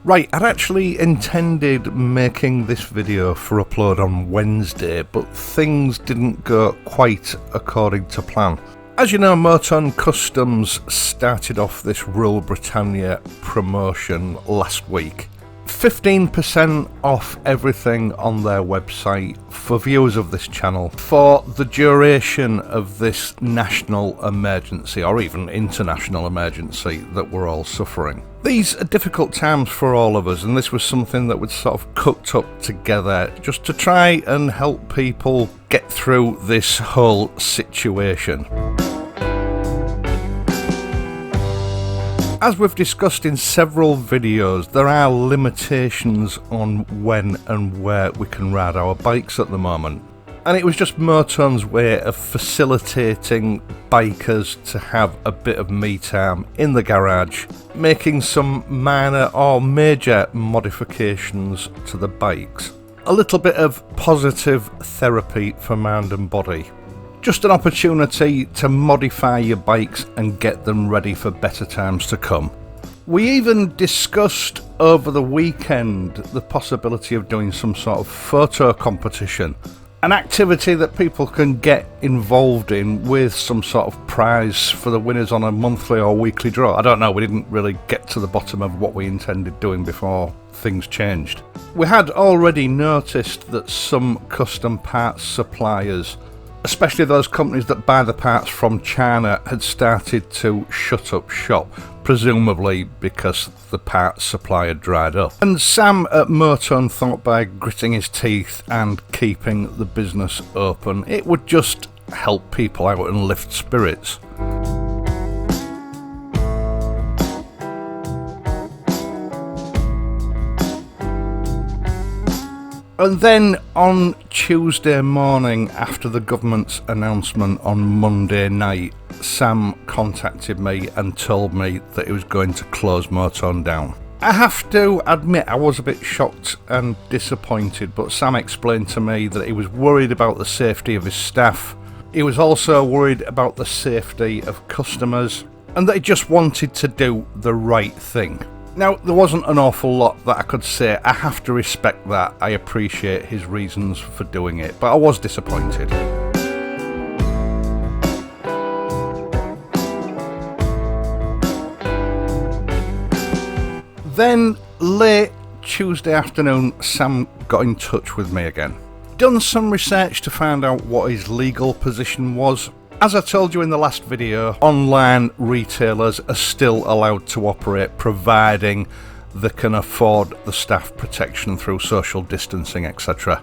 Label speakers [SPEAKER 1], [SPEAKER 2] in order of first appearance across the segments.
[SPEAKER 1] Right, I'd actually intended making this video for upload on Wednesday, but things didn't go quite according to plan. As you know, MOTONE Customs started off this Rural Britannia promotion last week. 15% off everything on their website for viewers of this channel for the duration of this national emergency, or even international emergency, that we're all suffering. These are difficult times for all of us, and this was something that was sort of cooked up together just to try and help people get through this whole situation. As we've discussed in several videos, there are limitations on when and where we can ride our bikes at the moment. And it was just MOTONE's way of facilitating bikers to have a bit of me time in the garage, making some minor or major modifications to the bikes. A little bit of positive therapy for mind and body. Just an opportunity to modify your bikes and get them ready for better times to come. We even discussed over the weekend the possibility of doing some sort of photo competition, an activity that people can get involved in with some sort of prize for the winners on a monthly or weekly draw. I don't know, we didn't really get to the bottom of what we intended doing before things changed. We had already noticed that some custom parts suppliers, especially those companies that buy the parts from China, had started to shut up shop, presumably because the parts supply had dried up. And Sam at MOTONE thought by gritting his teeth and keeping the business open, it would just help people out and lift spirits. And then on Tuesday morning, after the government's announcement on Monday night, Sam contacted me and told me that he was going to close MOTONE down. I have to admit I was a bit shocked and disappointed, but Sam explained to me that he was worried about the safety of his staff. He was also worried about the safety of customers, and that he just wanted to do the right thing. Now, there wasn't an awful lot that I could say. I have to respect that. I appreciate his reasons for doing it, but I was disappointed. Then, late Tuesday afternoon, Sam got in touch with me again. Done some research to find out what his legal position was. As I told you in the last video, online retailers are still allowed to operate providing they can afford the staff protection through social distancing, etc.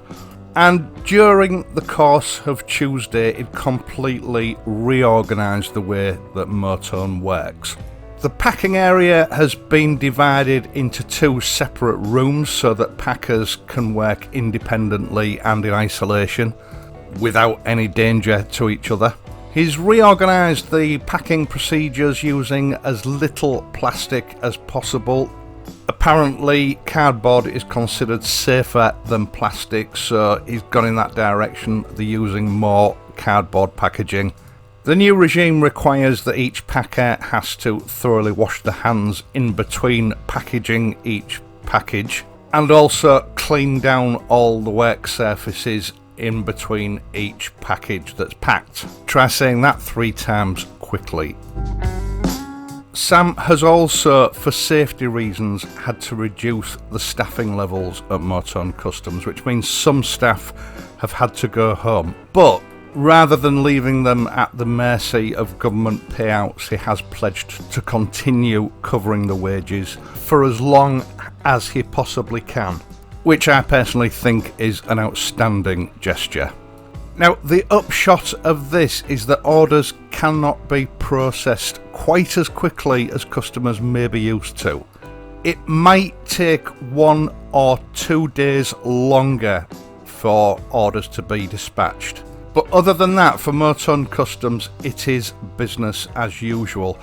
[SPEAKER 1] And during the course of Tuesday, it completely reorganised the way that MOTONE works. The packing area has been divided into two separate rooms so that packers can work independently and in isolation without any danger to each other. He's reorganised the packing procedures using as little plastic as possible. Apparently, cardboard is considered safer than plastic, so he's gone in that direction. They're using more cardboard packaging. The new regime requires that each packer has to thoroughly wash their hands in between packaging each package, and also clean down all the work surfaces in between each package that's packed. Try saying that 3 times quickly. Sam has also, for safety reasons, had to reduce the staffing levels at MOTONE Customs, which means some staff have had to go home. But rather than leaving them at the mercy of government payouts, he has pledged to continue covering the wages for as long as he possibly can, which I personally think is an outstanding gesture. Now, the upshot of this is that orders cannot be processed quite as quickly as customers may be used to. It might take 1 or 2 days longer for orders to be dispatched. But other than that, for MOTONE Customs, it is business as usual.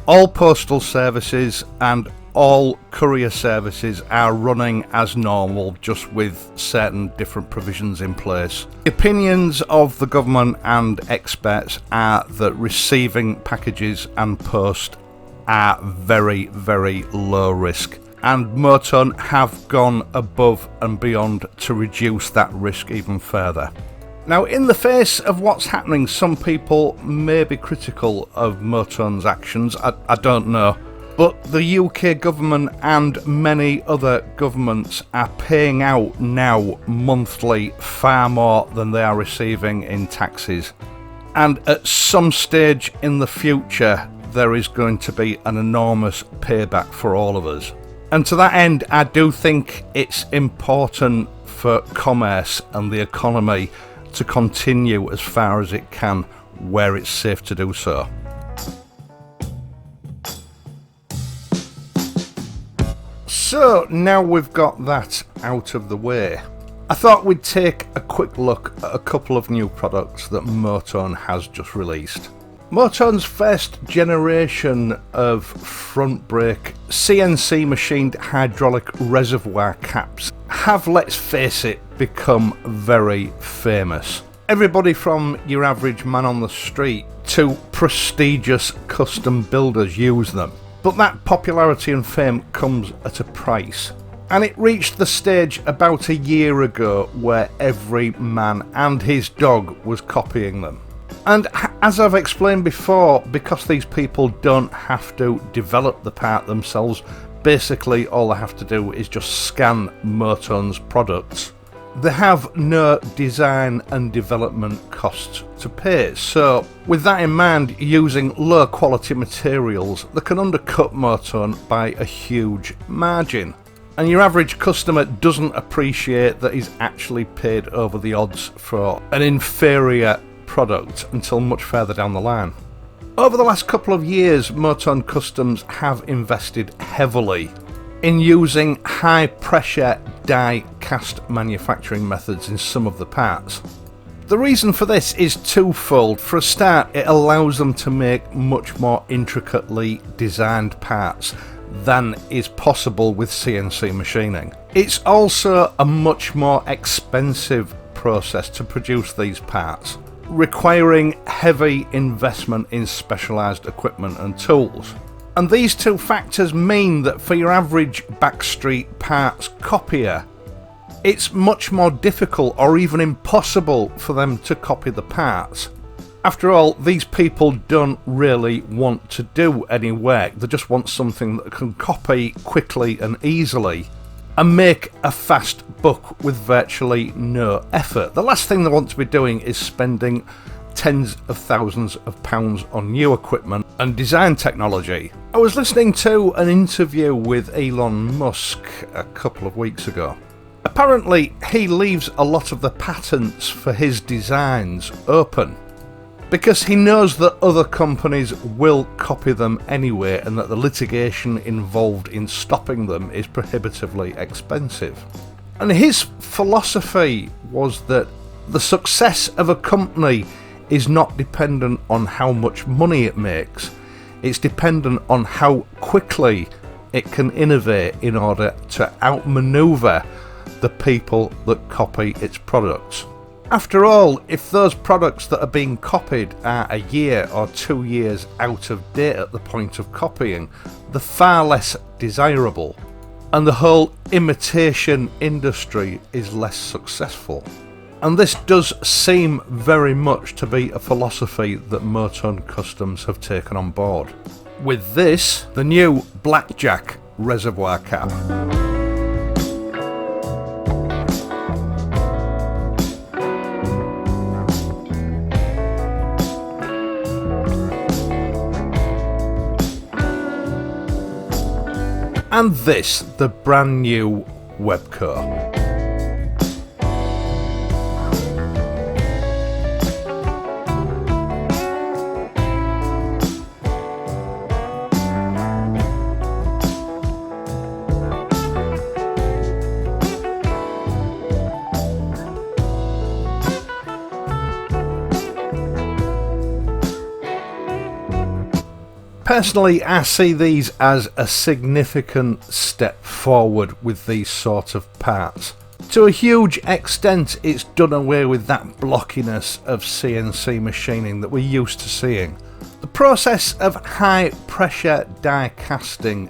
[SPEAKER 1] All postal services and all courier services are running as normal, just with certain different provisions in place. The opinions of the government and experts are that receiving packages and post are very, very low risk. and MOTONE have gone above and beyond to reduce that risk even further. Now, in the face of what's happening, some people may be critical of MOTONE's actions, I don't know. But the UK government and many other governments are paying out now monthly far more than they are receiving in taxes. And at some stage in the future, there is going to be an enormous payback for all of us. And to that end, I do think it's important for commerce and the economy to continue as far as it can where it's safe to do so. So now we've got that out of the way, I thought we'd take a quick look at a couple of new products that MOTONE has just released. MOTONE's first generation of front brake CNC machined hydraulic reservoir caps have, let's face it, become very famous. Everybody from your average man on the street to prestigious custom builders use them. But that popularity and fame comes at a price. And it reached the stage about a year ago where every man and his dog was copying them. And as I've explained before, because these people don't have to develop the part themselves, basically all they have to do is just scan MOTONE's products. They have no design and development costs to pay, so with that in mind, using low quality materials that can undercut MOTONE by a huge margin. And your average customer doesn't appreciate that he's actually paid over the odds for an inferior product until much further down the line. Over the last couple of years, MOTONE Customs have invested heavily in using high pressure die cast manufacturing methods in some of the parts. The reason for this is twofold. For a start, it allows them to make much more intricately designed parts than is possible with CNC machining. It's also a much more expensive process to produce these parts, requiring heavy investment in specialised equipment and tools. And these two factors mean that for your average backstreet parts copier, it's much more difficult or even impossible for them to copy the parts. After all, these people don't really want to do any work, they just want something that can copy quickly and easily and make a fast buck with virtually no effort. The last thing they want to be doing is spending tens of thousands of pounds on new equipment and design technology. I was listening to an interview with Elon Musk a couple of weeks ago. Apparently, he leaves a lot of the patents for his designs open because he knows that other companies will copy them anyway and that the litigation involved in stopping them is prohibitively expensive. And his philosophy was that the success of a company is not dependent on how much money it makes, it's dependent on how quickly it can innovate in order to outmaneuver the people that copy its products. After all, if those products that are being copied are a year or 2 years out of date at the point of copying, they're far less desirable, and the whole imitation industry is less successful. And this does seem very much to be a philosophy that MOTONE Customs have taken on board. With this, the new BLACKJACK reservoir cap. And this, the brand new Webco. Personally, I see these as a significant step forward with these sort of parts. To a huge extent, it's done away with that blockiness of CNC machining that we're used to seeing. The process of high pressure die casting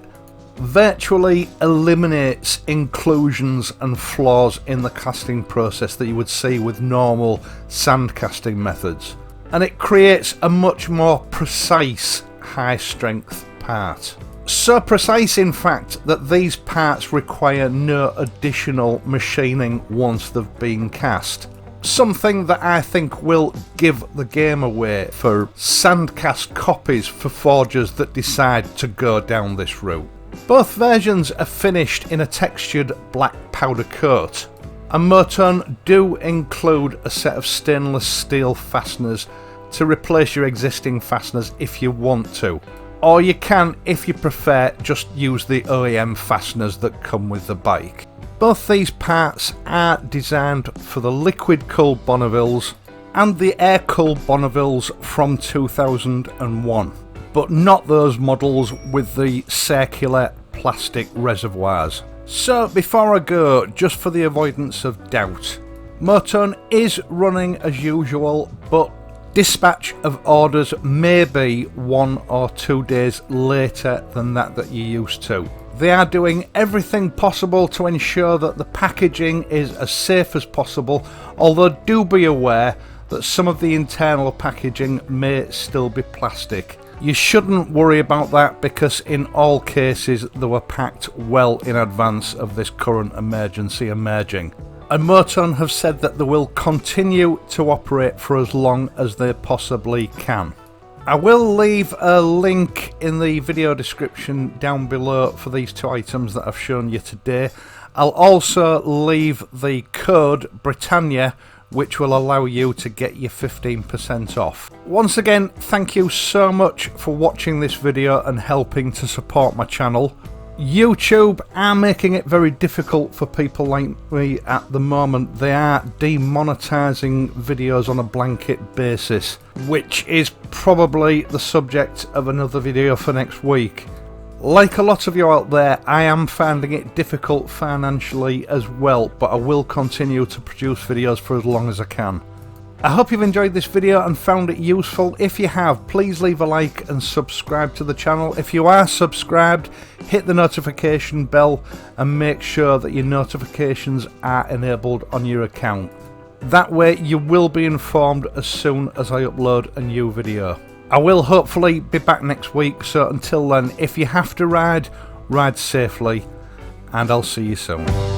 [SPEAKER 1] virtually eliminates inclusions and flaws in the casting process that you would see with normal sand casting methods, and it creates a much more precise high strength part. So precise in fact that these parts require no additional machining once they've been cast. Something that I think will give the game away for sandcast copies for forgers that decide to go down this route. Both versions are finished in a textured black powder coat, and Merton do include a set of stainless steel fasteners to replace your existing fasteners if you want to, or you can, if you prefer, just use the OEM fasteners that come with the bike. Both these parts are designed for the liquid-cooled Bonnevilles and the air-cooled Bonnevilles from 2001, but not those models with the circular plastic reservoirs. So before I go, just for the avoidance of doubt, Merton is running as usual, but dispatch of orders may be 1 or 2 days later than that you're used to. They are doing everything possible to ensure that the packaging is as safe as possible, although do be aware that some of the internal packaging may still be plastic. You shouldn't worry about that because in all cases they were packed well in advance of this current emergency emerging. And Merton have said that they will continue to operate for as long as they possibly can. I will leave a link in the video description down below for these 2 items that I've shown you today. I'll also leave the code BRITANNIA, which will allow you to get your 15% off. Once again, thank you so much for watching this video and helping to support my channel. YouTube are making it very difficult for people like me at the moment. They are demonetizing videos on a blanket basis, which is probably the subject of another video for next week. Like a lot of you out there, I am finding it difficult financially as well, but I will continue to produce videos for as long as I can. I hope you've enjoyed this video and found it useful. If you have, please leave a like and subscribe to the channel. If you are subscribed, hit the notification bell and make sure that your notifications are enabled on your account. That way you will be informed as soon as I upload a new video. I will hopefully be back next week, so until then, if you have to ride, ride safely, and I'll see you soon.